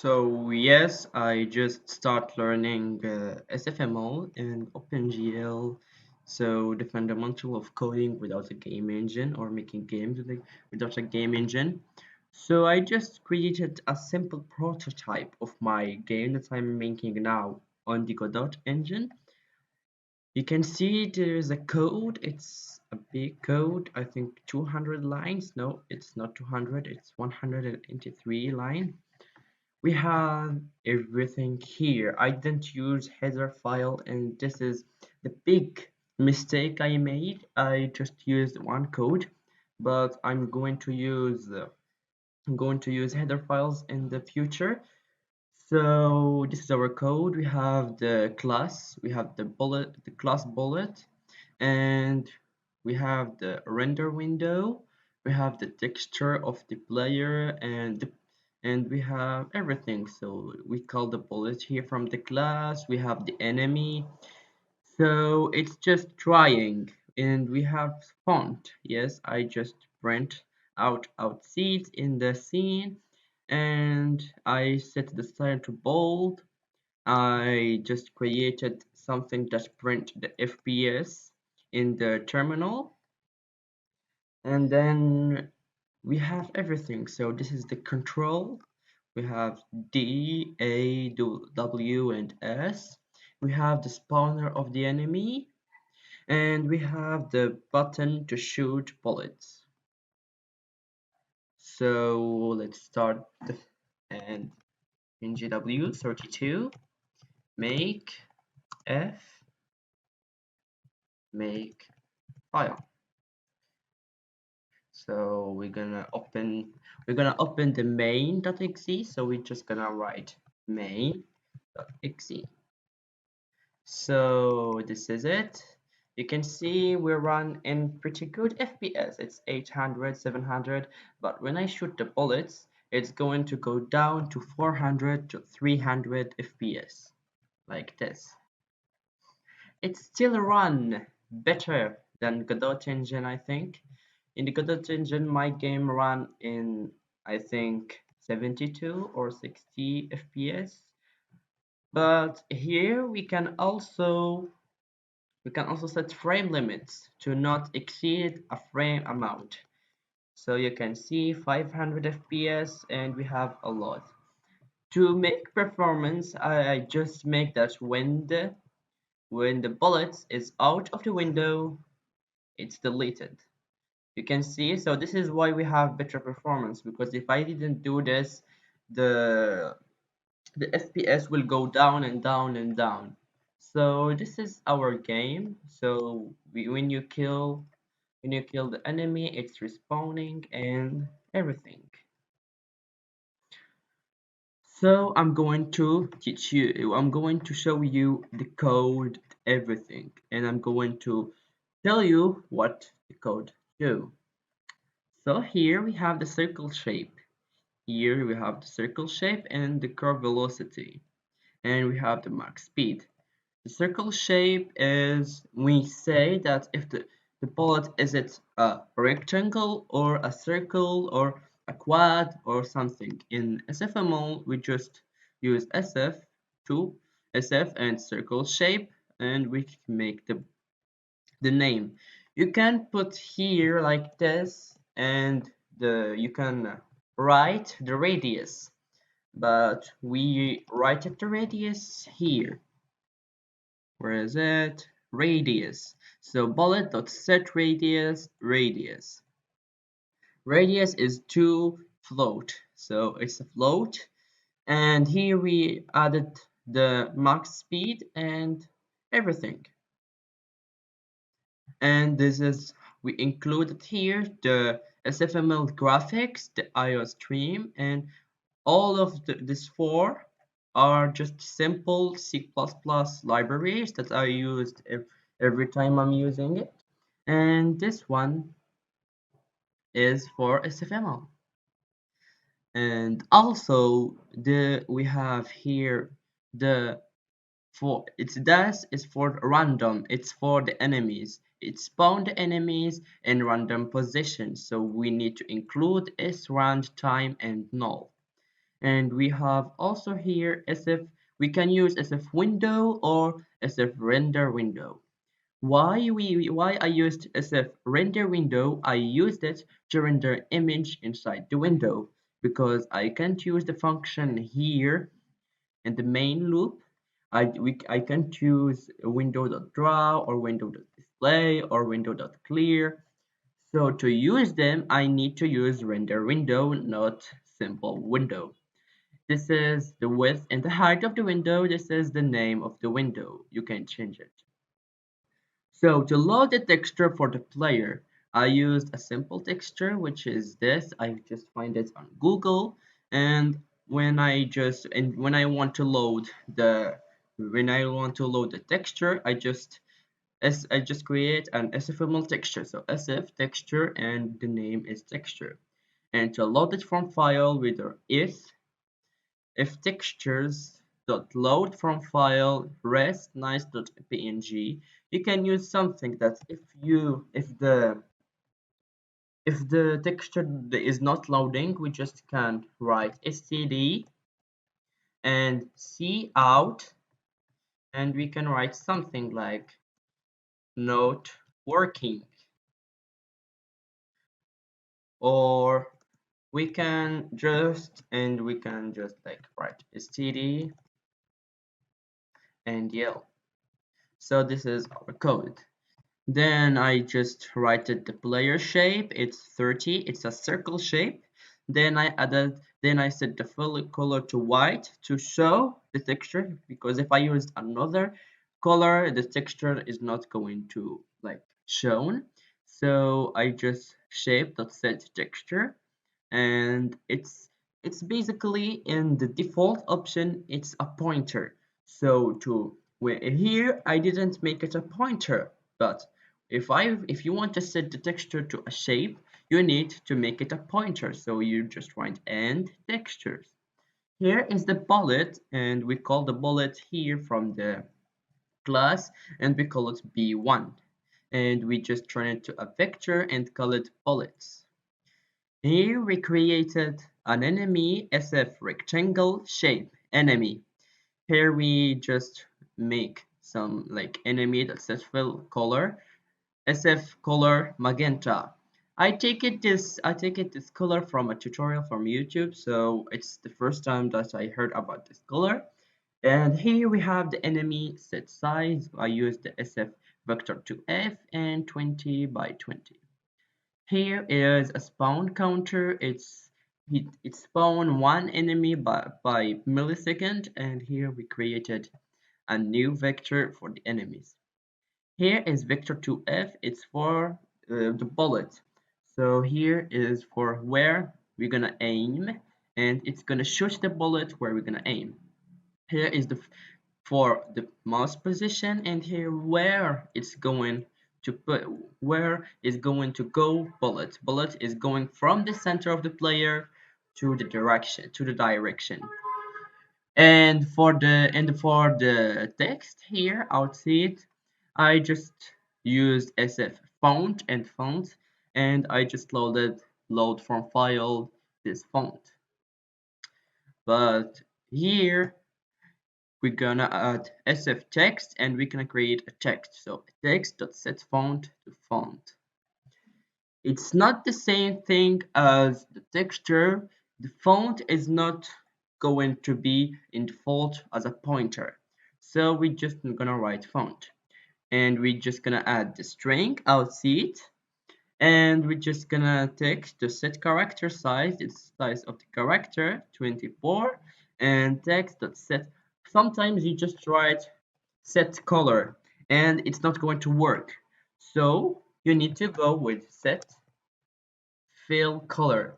So yes, I just start learning sfml and OpenGL. So the fundamental of coding without a game engine or making games without a game engine. So I just created a simple prototype of my game that I'm making now on the Godot engine. You can see there's a code. It's a big code. I think 200 lines. No, it's not 200. It's 183 lines. We have everything here. I didn't use header file, and this is the big mistake I made. I just used one code, but I'm going to use header files in the future. So this is our code. We have the class, we have the class bullet, and we have the render window, we have the texture of the player, and we have everything. So we call the bullet here from the class. We have the enemy. So it's just trying, and we have font. Yes, I just print out seeds in the scene, and I set the style to bold. I just created something that print the FPS in the terminal, and then we have everything. So this is the control. We have D, A, W, and S. We have the spawner of the enemy, and we have the button to shoot bullets. So let's start and in GW32 make F make file. So we're gonna open the main.exe. So we're just gonna write main.exe. So this is it. You can see we run in pretty good FPS. It's 800, 700, but when I shoot the bullets, it's going to go down to 400 to 300 FPS, like this. It still run better than Godot engine, I think. In the Godot engine, my game ran in, I think, 72 or 60 FPS. But here we can also set frame limits to not exceed a frame amount. So you can see 500 FPS, and we have a lot. To make performance, I just make that when the bullet is out of the window, it's deleted. You can see, so this is why we have better performance, because if I didn't do this, the the FPS will go down and down and down. So this is our game. So when you kill the enemy, it's respawning and everything. So I'm going to show you the code, everything, and I'm going to tell you what the code do. So here we have the circle shape. Here we have the circle shape and the curve velocity, and we have the max speed. The circle shape is, we say that if the bullet is it a rectangle or a circle or a quad or something. In sfml we just use sf and circle shape, and we can make the name. You can put here like this, and you can write the radius, but we write it the radius here. Where is it? Radius. So bullet.set radius. Radius is to float. So it's a float. And here we added the max speed and everything. And we included here the sfml graphics, the IO stream, and all of these four are just simple C++ libraries that I used every time I'm using it. And this one is for sfml. And also we have here the for it's dash is for random. It's for the enemies. It spawn the enemies in random positions. So we need to include srand time and null. And we have also here SF, we can use SF window or SF render window. Why I used SF render window? I used it to render image inside the window because I can't use the function here in the main loop. I can choose window.draw or window.display or window.clear. So to use them, I need to use render window, not simple window. This is the width and the height of the window. This is the name of the window. You can change it. So to load the texture for the player, I used a simple texture, which is this. I just find it on Google, and when I want to load the texture, I just create an sfml texture. So sf texture, and the name is texture. And to load it from file with our if textures dot load from file rest nice.png, you can use something that if the texture is not loading, we just can write std and c out, and we can write something like not working, or we can just like write std and yell. So this is our code. Then I just write it the player shape. It's 30. It's a circle shape. Then I set the fill color to white to show the texture, because if I used another color, the texture is not going to like shown. So I just shape.set texture, and it's basically in the default option. It's a pointer. So here I didn't make it a pointer, but if you want to set the texture to a shape, you need to make it a pointer. So you just write and textures. Here is the bullet, and we call the bullet here from the class, and we call it b1, and we just turn it to a vector and call it bullets. Here we created an enemy SF rectangle shape enemy. Here we just make some like enemy that says fill color, SF color magenta. I take it this color from a tutorial from YouTube, so it's the first time that I heard about this color. And here we have the enemy set size. I used the SF vector 2f and 20 by 20. Here is a spawn counter. It spawned one enemy by millisecond, and here we created a new vector for the enemies. Here is vector 2f. It's for the bullet. So here is for where we're gonna aim, and it's gonna shoot the bullet where we're gonna aim. Here is for the mouse position, and here where is going to go bullet is going from the center of the player to the direction. And for the text here outside, I just used sf font and font, and I just load from file this font. But here we're gonna add sf text, and we're gonna create a text. So text.set font to font. It's not the same thing as the texture. The font is not going to be in default as a pointer. So we're just gonna write font, and we're just gonna add the string outside, and we're just gonna text to set character size. It's size of the character 24, and text.set. Sometimes you just write set color, and it's not going to work. So you need to go with set fill color.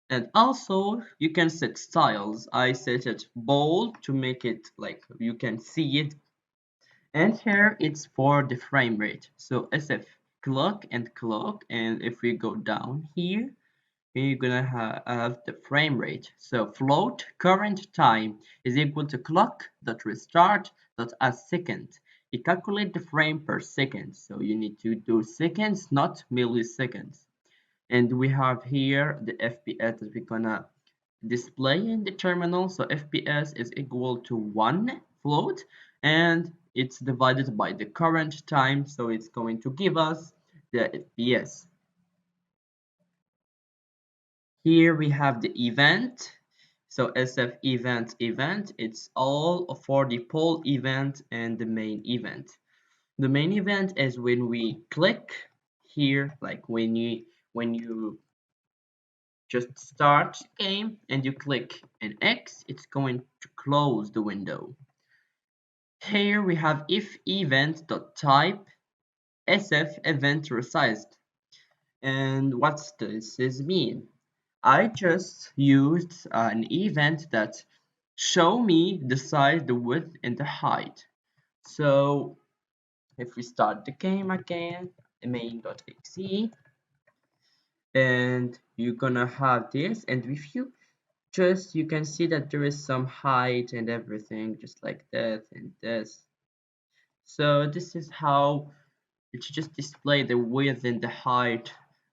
And also you can set styles. I set it bold to make it like you can see it. And here it's for the frame rate. So SF clock, and if we go down here, we're gonna have the frame rate. So float current time is equal to clock dot restart dot as second. You calculate the frame per second. So you need to do seconds, not milliseconds. And we have here the FPS that we're gonna display in the terminal. So FPS is equal to 1 float, and it's divided by the current time, so it's going to give us the FPS. Here we have the event. So SF event, it's all for the poll event and the main event. The main event is when we click here, like when you just start game and you click an X, it's going to close the window. Here we have if event.type SF event resized. And what's this is mean? I just used an event that show me the size, the width, and the height. So if we start the game again, main.exe, and you're gonna have this, and if you just you can see that there is some height and everything, just like that and this. So this is how it should just display the width and the height,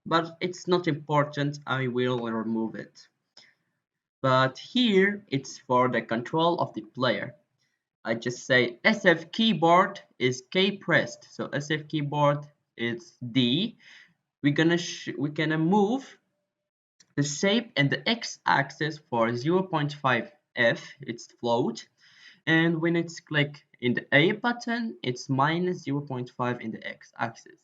but it's not important. I will remove it. But here it's for the control of the player. I just say SF keyboard is K pressed. So SF keyboard is D. We're gonna move the shape and the X axis for 0.5 F. It's float. And when it's click in the A button, it's minus 0.5 in the X axis.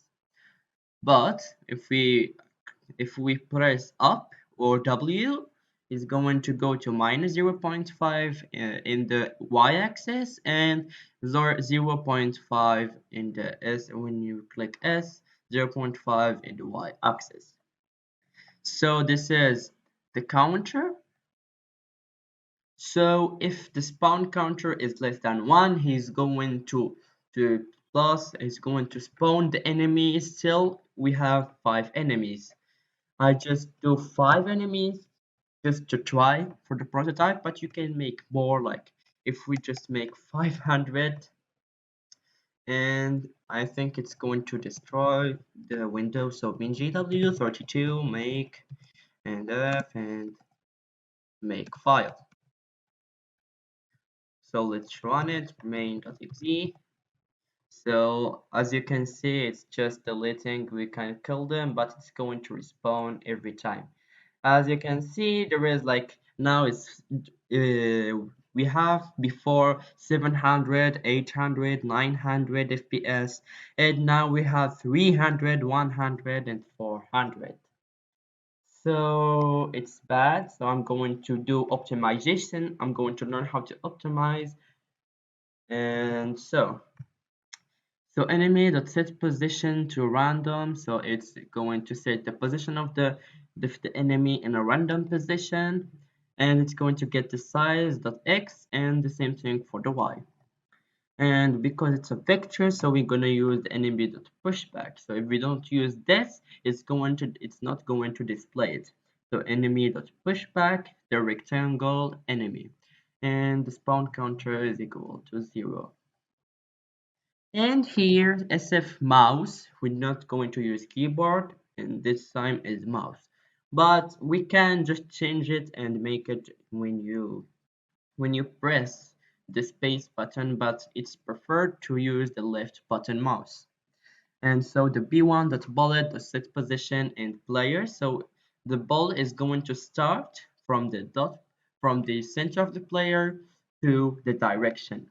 But if we press up or W, is going to go to minus 0.5 in the y-axis and 0.5 in the S. When you click S, 0.5 in the y-axis. So this is the counter. So if the spawn counter is less than 1, he's going to plus, he's going to spawn the enemy. Still we have 5 enemies. I just do 5 enemies just to try for the prototype, but you can make more, like if we just make 500, and I think it's going to destroy the window. So mingw32 make and f and make file. So let's run it, main.exe. So as you can see, it's just deleting. We can kill them, but it's going to respawn every time. As you can see, there is like now it's we have before 700, 800, 900 FPS, and now we have 300, 100, and 400. So it's bad. So I'm going to do optimization. I'm going to learn how to optimize. And so enemy that set position to random, so it's going to set the position of the enemy in a random position, and it's going to get the size dot x and the same thing for the y. And because it's a vector, so we're going to use the enemy dot pushback. So if we don't use this, it's not going to display it. So enemy dot pushback, the rectangle enemy, and the spawn counter is equal to 0. And here SF mouse, we're not going to use keyboard, and this time is mouse. But we can just change it and make it when you press the space button, but it's preferred to use the left button mouse. And so the B1 that bullet the set position and player. So the ball is going to start from the center of the player to the direction.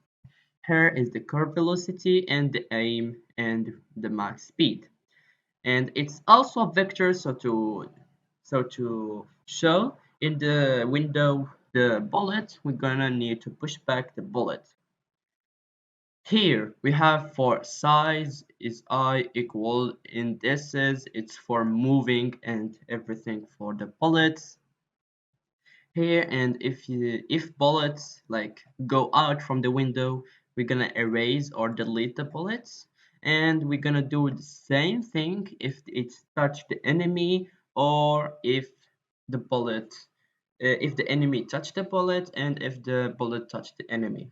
Here is the curve velocity and the aim and the max speed. And it's also a vector, so to show in the window the bullet, we're gonna need to push back the bullet. Here we have for size is I equal, in this is it's for moving and everything for the bullets here. And if bullets like go out from the window, we're gonna erase or delete the bullets, and we're gonna do the same thing if it's touched the enemy, or if the enemy touched the bullet, and if the bullet touched the enemy.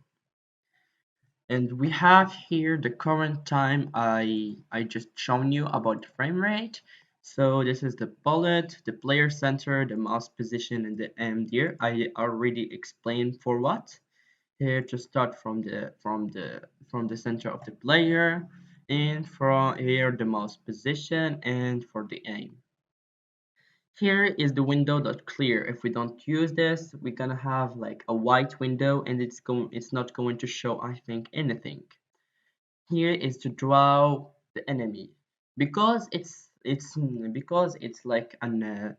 And we have here the current time I just shown you about the frame rate. So this is the bullet, the player center, the mouse position, and the end here. I already explained for what. Here to start from the center of the player, and from here the mouse position, and for the aim. Here is the window dot clear. If we don't use this, we're gonna have like a white window, and it's not going to show, I think, anything. Here is to draw the enemy, because it's like an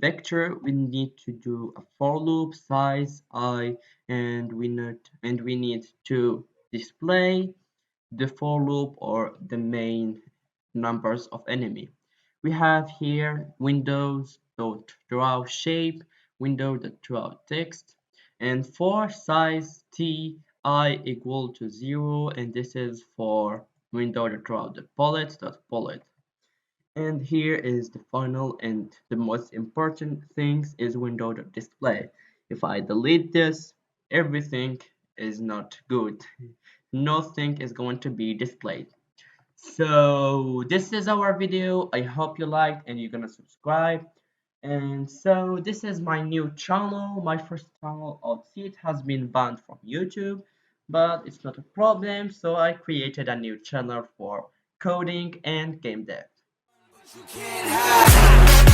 vector. We need to do a for loop size I, and we need to display the for loop or the main numbers of enemy. We have here windows dot draw shape, window dot draw text, and for size t I equal to 0, and this is for window dot draw the bullet dot bullet. And here is the final and the most important things is window dot display. If I delete this, everything is not good. Nothing is going to be displayed. So this is our video. I hope you liked and you're gonna subscribe. And so this is my new channel. My first channel of it has been banned from YouTube, but it's not a problem. So I created a new channel for coding and game dev. You can't hide.